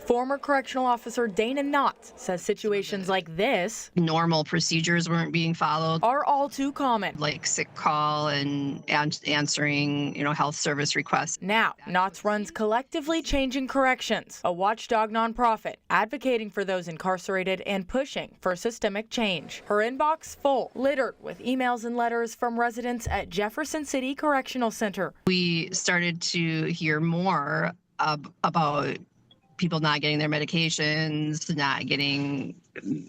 Former correctional officer Dana Knott says situations like this, normal procedures weren't being followed, are all too common. like sick call and answering, health service requests. Now, Knott runs Collectively Changing Corrections, a watchdog nonprofit advocating for those incarcerated and pushing for systemic change. Her inbox full, littered with emails and letters from residents at Jefferson City Correctional Center. We started to hear more about people not getting their medications, not getting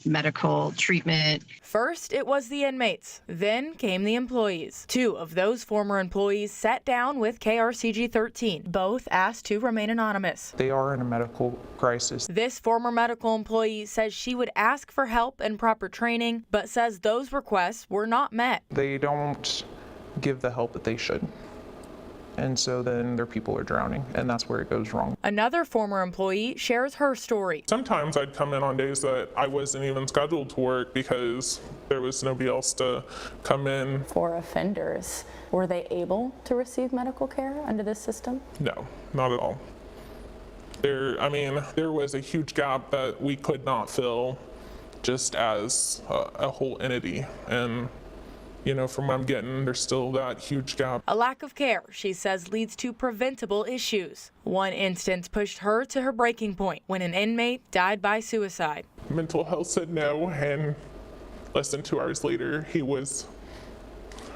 medical treatment. First, it was the inmates. Then came the employees. 2 of those former employees sat down with KRCG 13. Both asked to remain anonymous. They are in a medical crisis. This former medical employee says she would ask for help and proper training, but says those requests were not met. They don't give the help that they should. And so then their people are drowning, and that's where it goes wrong. Another former employee shares her story. Sometimes I'd come in on days that I wasn't even scheduled to work because there was nobody else to come in. For offenders, were they able to receive medical care under this system? No, not at all. There was a huge gap that we could not fill just as a whole entity. And from what I'm getting, there's still that huge gap. A lack of care, she says, leads to preventable issues. One instance pushed her to her breaking point when an inmate died by suicide. Mental health said no, and less than 2 hours later, he was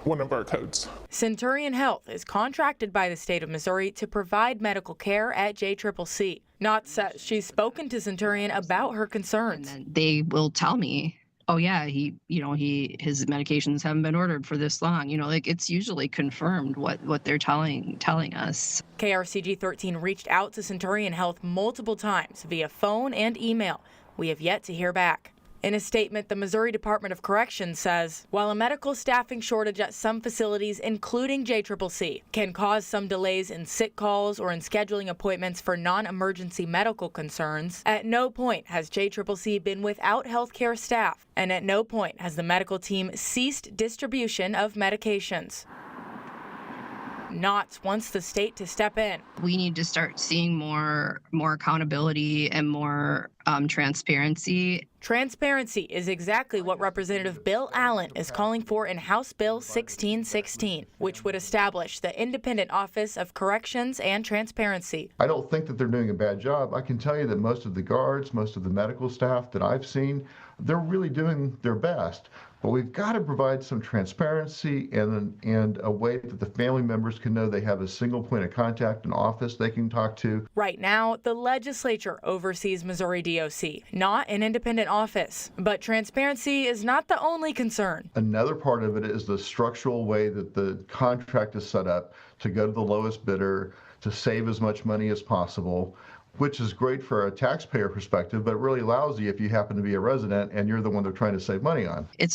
one of our codes. Centurion Health is contracted by the state of Missouri to provide medical care at JCCC. Knott says she's spoken to Centurion about her concerns. And they will tell me, oh yeah, his medications haven't been ordered for this long. It's usually confirmed what they're telling us. KRCG 13 reached out to Centurion Health multiple times via phone and email. We have yet to hear back. In a statement, the Missouri Department of Corrections says, while a medical staffing shortage at some facilities, including JCCC, can cause some delays in sick calls or in scheduling appointments for non-emergency medical concerns, at no point has JCCC been without healthcare staff, and at no point has the medical team ceased distribution of medications. Knott wants the state to step in. We need to start seeing more accountability and more transparency. Transparency is exactly what Representative Bill Allen is calling for in House Bill 1616, which would establish the Independent Office of Corrections and Transparency. I don't think that they're doing a bad job. I can tell you that most of the guards, most of the medical staff that I've seen, they're really doing their best. But we've got to provide some transparency and a way that the family members can know they have a single point of contact, an office they can talk to. Right now, the legislature oversees Missouri DOC, not an independent office. But transparency is not the only concern. Another part of it is the structural way that the contract is set up to go to the lowest bidder, to save as much money as possible, which is great for a taxpayer perspective, but really lousy if you happen to be a resident and you're the one they're trying to save money on. It's